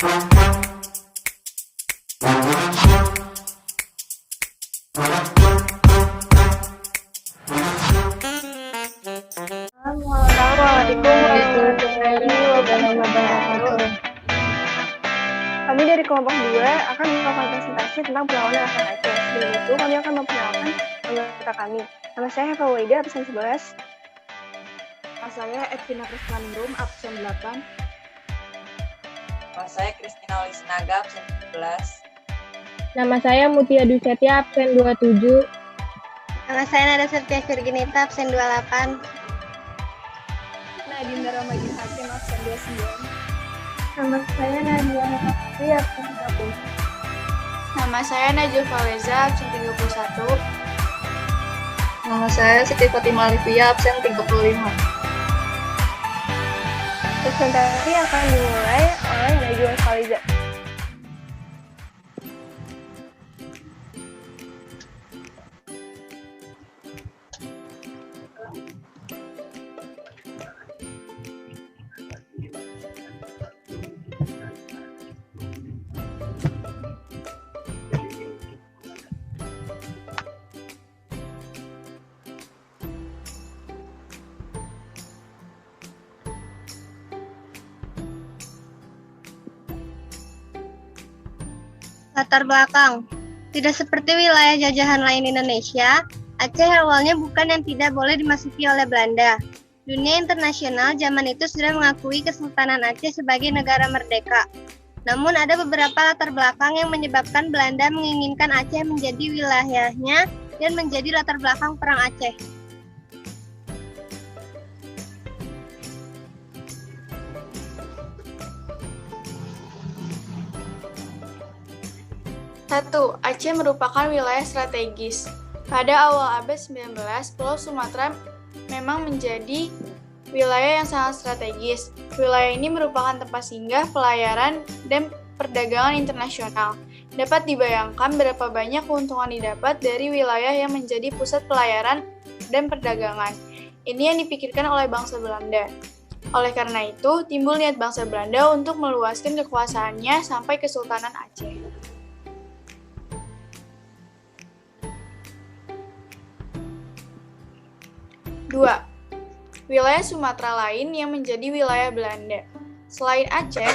Assalamualaikum warahmatullahi wabarakatuh. Kami dari kelompok 2 akan melakukan presentasi tentang perlawanan rakyat Aceh. Sebelum itu, kami akan memperkenalkan anggota kami. Nama saya Heva Waida, absen 11. Nama saya Edvina Krisnandrum, absen 8. Nama saya Kristina Lisnaga, absen 11. Nama saya Mutia Dusetia, absen 27. Nama saya Nada Septia Virginita, absen 28. Dinda Ramadhan Hakim, absen 29. Nama saya Nadia Nurhafri, absen 30. Nama saya Najwa Faleza, absen 31. Nama saya Siti Fatimah Alifia, absen 35. Presentasi akan dimulai oleh Najwa Faliza. Latar belakang. Tidak seperti wilayah jajahan lain Indonesia, Aceh awalnya bukan yang tidak boleh dimasuki oleh Belanda. Dunia internasional zaman itu sudah mengakui Kesultanan Aceh sebagai negara merdeka. Namun ada beberapa latar belakang yang menyebabkan Belanda menginginkan Aceh menjadi wilayahnya dan menjadi latar belakang Perang Aceh. Satu, Aceh merupakan wilayah strategis. Pada awal abad 19, Pulau Sumatera memang menjadi wilayah yang sangat strategis. Wilayah ini merupakan tempat singgah, pelayaran, dan perdagangan internasional. Dapat dibayangkan berapa banyak keuntungan didapat dari wilayah yang menjadi pusat pelayaran dan perdagangan. Ini yang dipikirkan oleh bangsa Belanda. Oleh karena itu, timbul niat bangsa Belanda untuk meluaskan kekuasaannya sampai Kesultanan Aceh. 2. Wilayah Sumatera lain yang menjadi wilayah Belanda. Selain Aceh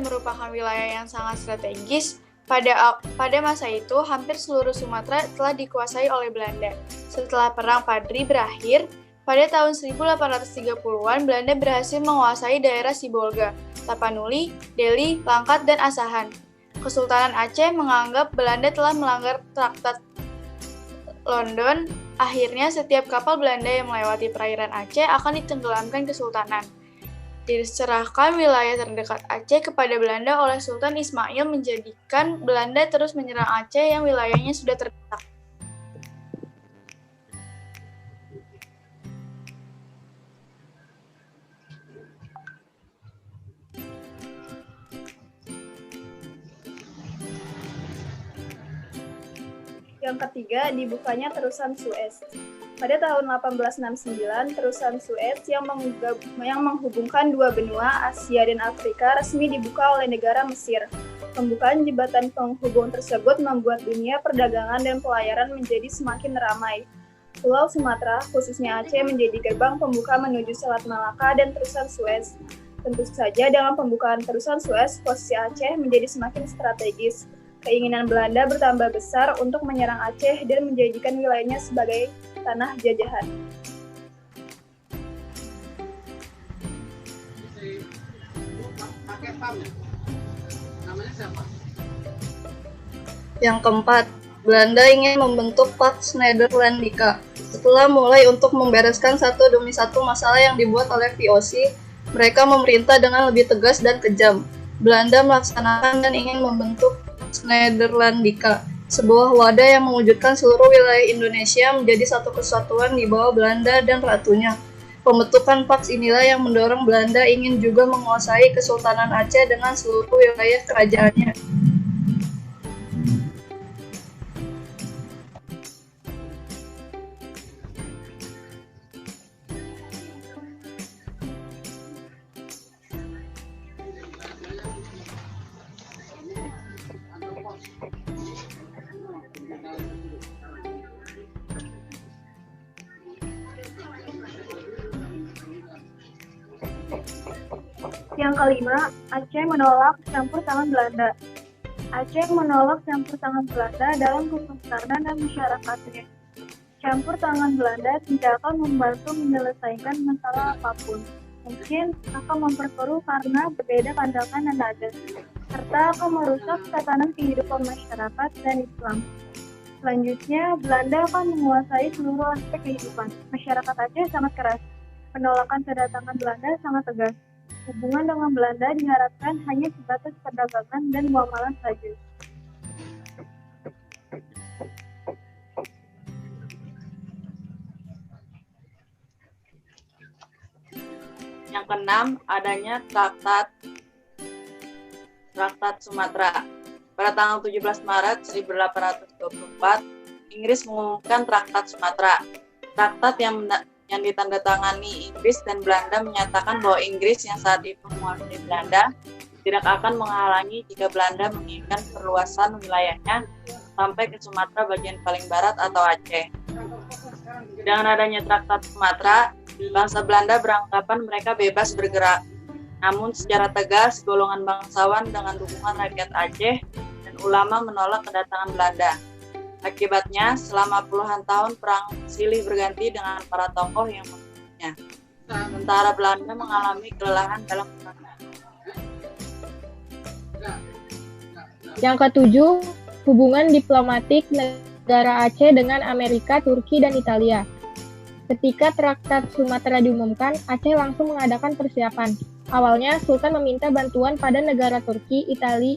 merupakan wilayah yang sangat strategis, pada masa itu hampir seluruh Sumatera telah dikuasai oleh Belanda. Setelah Perang Padri berakhir, pada tahun 1830-an Belanda berhasil menguasai daerah Sibolga, Tapanuli, Deli, Langkat, dan Asahan. Kesultanan Aceh menganggap Belanda telah melanggar Traktat London. Akhirnya, setiap kapal Belanda yang melewati perairan Aceh akan ditenggelamkan Kesultanan. Diserahkan wilayah terdekat Aceh kepada Belanda oleh Sultan Ismail menjadikan Belanda terus menyerang Aceh yang wilayahnya sudah terdesak. Yang ketiga, dibukanya Terusan Suez. Pada tahun 1869, Terusan Suez yang menghubungkan dua benua Asia dan Afrika resmi dibuka oleh negara Mesir. Pembukaan jembatan penghubung tersebut membuat dunia perdagangan dan pelayaran menjadi semakin ramai. Pulau Sumatera, khususnya Aceh, menjadi gerbang pembuka menuju Selat Malaka dan Terusan Suez. Tentu saja dengan pembukaan Terusan Suez, posisi Aceh menjadi semakin strategis. Keinginan Belanda bertambah besar untuk menyerang Aceh dan menjadikan wilayahnya sebagai tanah jajahan. Yang keempat, Belanda ingin membentuk Pax Nederlandica. Setelah mulai untuk membereskan satu demi satu masalah yang dibuat oleh VOC, mereka memerintah dengan lebih tegas dan kejam. Belanda melaksanakan dan ingin membentuk Nederlandica, sebuah wadah yang mewujudkan seluruh wilayah Indonesia menjadi satu kesatuan di bawah Belanda dan ratunya. Pembentukan Pax inilah yang mendorong Belanda ingin juga menguasai Kesultanan Aceh dengan seluruh wilayah kerajaannya. Yang kelima, Aceh menolak campur tangan Belanda. Aceh menolak campur tangan Belanda dalam kesultanan dan masyarakatnya. Campur tangan Belanda tidak akan membantu menyelesaikan masalah apapun. Mungkin akan memperkeruh karena berbeda pandangan dan adat, serta akan merusak tatanan kehidupan masyarakat dan Islam. Selanjutnya, Belanda akan menguasai seluruh aspek kehidupan. Masyarakat Aceh sangat keras. Penolakan kedatangan Belanda sangat tegas. Hubungan dengan Belanda diharapkan hanya sebatas perdagangan dan muamalah saja. Yang keenam, adanya Traktat Sumatera. Pada tanggal 17 Maret 1824, Inggris mengumumkan Traktat Sumatera. Traktat yang ditandatangani Inggris dan Belanda menyatakan bahwa Inggris yang saat itu menguasai Belanda tidak akan menghalangi jika Belanda menginginkan perluasan wilayahnya sampai ke Sumatera bagian paling barat atau Aceh. Dengan adanya Traktat Sumatera, bangsa Belanda beranggapan mereka bebas bergerak. Namun secara tegas, golongan bangsawan dengan dukungan rakyat Aceh dan ulama menolak kedatangan Belanda. Akibatnya, selama puluhan tahun perang silih berganti dengan para tokoh yang mengikutinya. Sementara Belanda mengalami kelelahan dalam perang. Yang ketujuh, hubungan diplomatik negara Aceh dengan Amerika, Turki, dan Italia. Ketika Traktat Sumatera diumumkan, Aceh langsung mengadakan persiapan. Awalnya, Sultan meminta bantuan pada negara Turki, Italia,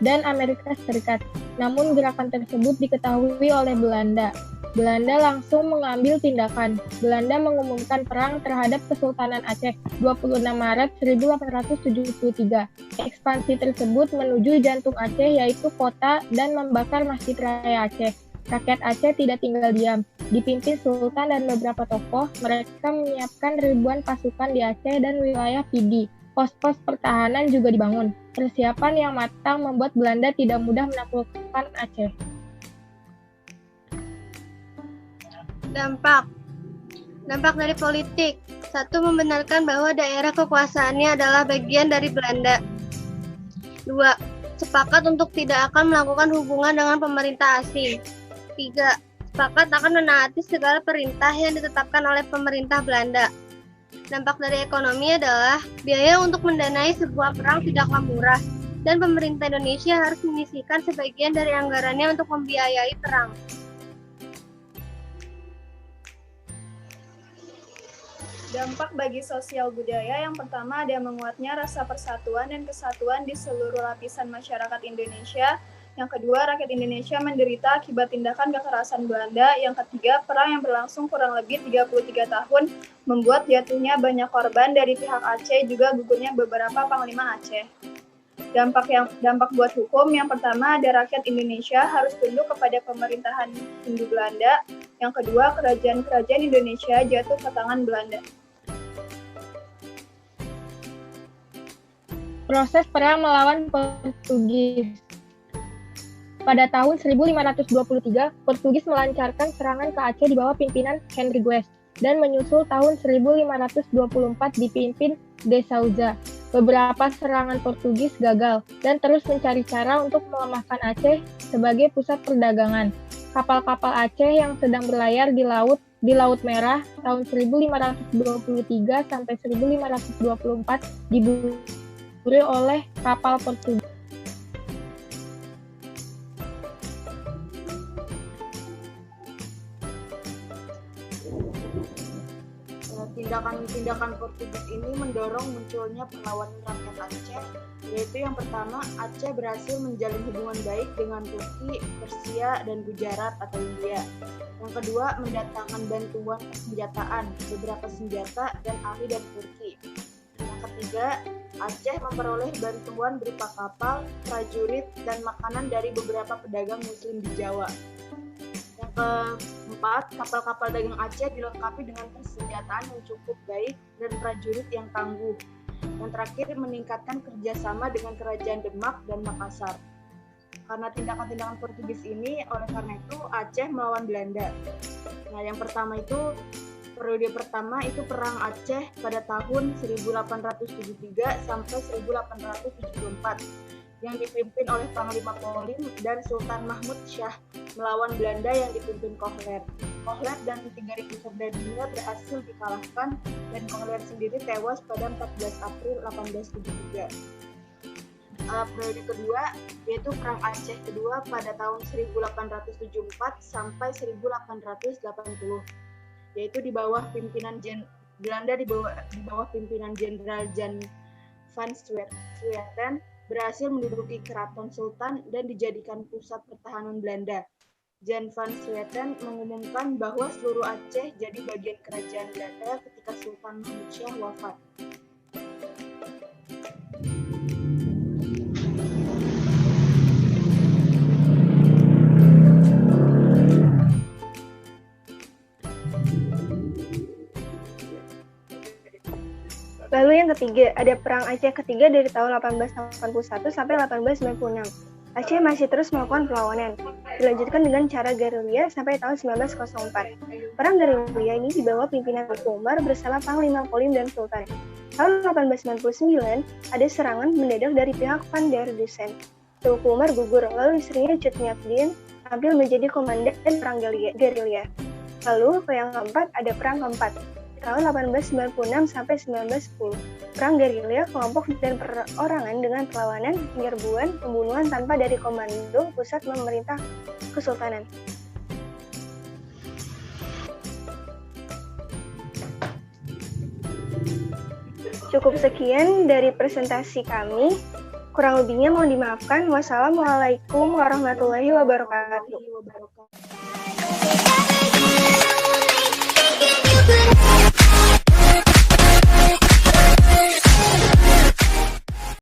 dan Amerika Serikat. Namun gerakan tersebut diketahui oleh Belanda. Belanda langsung mengambil tindakan. Belanda mengumumkan perang terhadap Kesultanan Aceh 26 Maret 1873. Ekspansi tersebut menuju jantung Aceh yaitu kota dan membakar Masjid Raya Aceh. Rakyat Aceh tidak tinggal diam. Dipimpin Sultan dan beberapa tokoh, mereka menyiapkan ribuan pasukan di Aceh dan wilayah Pidi. Pos-pos pertahanan juga dibangun. Persiapan yang matang membuat Belanda tidak mudah menaklukkan Aceh. Dampak dari politik. 1. Membenarkan bahwa daerah kekuasaannya adalah bagian dari Belanda. 2. Sepakat untuk tidak akan melakukan hubungan dengan pemerintah asing. 3. Sepakat akan menaati segala perintah yang ditetapkan oleh pemerintah Belanda. Dampak dari ekonomi adalah biaya untuk mendanai sebuah perang tidaklah murah, dan pemerintah Indonesia harus menyisihkan sebagian dari anggarannya untuk membiayai perang. Dampak bagi sosial budaya yang pertama ada menguatnya rasa persatuan dan kesatuan di seluruh lapisan masyarakat Indonesia. Yang kedua, rakyat Indonesia menderita akibat tindakan kekerasan Belanda. Yang ketiga, perang yang berlangsung kurang lebih 33 tahun membuat jatuhnya banyak korban dari pihak Aceh, juga gugurnya beberapa panglima Aceh. Dampak buat hukum, yang pertama ada rakyat Indonesia harus tunduk kepada pemerintahan Hindu Belanda. Yang kedua, kerajaan-kerajaan Indonesia jatuh ke tangan Belanda. Proses perang melawan Portugis. Pada tahun 1523, Portugis melancarkan serangan ke Aceh di bawah pimpinan Henry Guest dan menyusul tahun 1524 dipimpin De Souza. Beberapa serangan Portugis gagal dan terus mencari cara untuk melemahkan Aceh sebagai pusat perdagangan. Kapal-kapal Aceh yang sedang berlayar di Laut Merah tahun 1523 sampai 1524 diburu oleh kapal Portugis. Tindakan Portugis ini mendorong munculnya perlawanan rakyat Aceh, yaitu yang pertama, Aceh berhasil menjalin hubungan baik dengan Turki, Persia, dan Gujarat atau India. Yang kedua, mendatangkan bantuan persenjataan, beberapa senjata, dan ahli dari Turki. Yang ketiga, Aceh memperoleh bantuan berupa kapal, prajurit, dan makanan dari beberapa pedagang Muslim di Jawa. Yang keempat, kapal-kapal dagang Aceh dilengkapi dengan persenjataan yang cukup baik dan prajurit yang tangguh. Yang terakhir, meningkatkan kerjasama dengan kerajaan Demak dan Makassar. Karena tindakan-tindakan Portugis ini, oleh karena itu Aceh melawan Belanda. Nah, yang pertama itu Periode pertama itu Perang Aceh pada tahun 1873 sampai 1874 yang dipimpin oleh Panglima Polim dan Sultan Mahmud Shah melawan Belanda yang dipimpin Kohler. Kohler dan 3.000 serdadanya berhasil dikalahkan dan Kohler sendiri tewas pada 14 April 1873. Periode kedua yaitu Perang Aceh kedua pada tahun 1874 sampai 1880, yaitu di bawah pimpinan Belanda di bawah pimpinan Jenderal Jan van Swieten berhasil menduduki Keraton Sultan dan dijadikan pusat pertahanan Belanda. Jan van Swieten mengumumkan bahwa seluruh Aceh jadi bagian kerajaan Belanda ketika Sultan Mahmud Shah wafat. Lalu yang ketiga, ada Perang Aceh ketiga dari tahun 1881 sampai 1896. Aceh masih terus melakukan perlawanan, dilanjutkan dengan cara gerilya sampai tahun 1904. Perang gerilya ini di bawah pimpinan Teuku Umar bersama Panglima Polim dan Sultan. Tahun 1899, ada serangan mendadak dari pihak Van der Dusen. Teuku Umar gugur, lalu istrinya Cut Nyadin tampil menjadi komandan perang gerilya. Lalu yang keempat, ada Perang keempat tahun 1896 sampai 1910. Perang gerilya kelompok dan perorangan dengan perlawanan, penyerbuan, pembunuhan tanpa dari komando pusat pemerintah kesultanan. Cukup sekian dari presentasi kami. Kurang lebihnya mohon dimaafkan. Wassalamualaikum warahmatullahi wabarakatuh.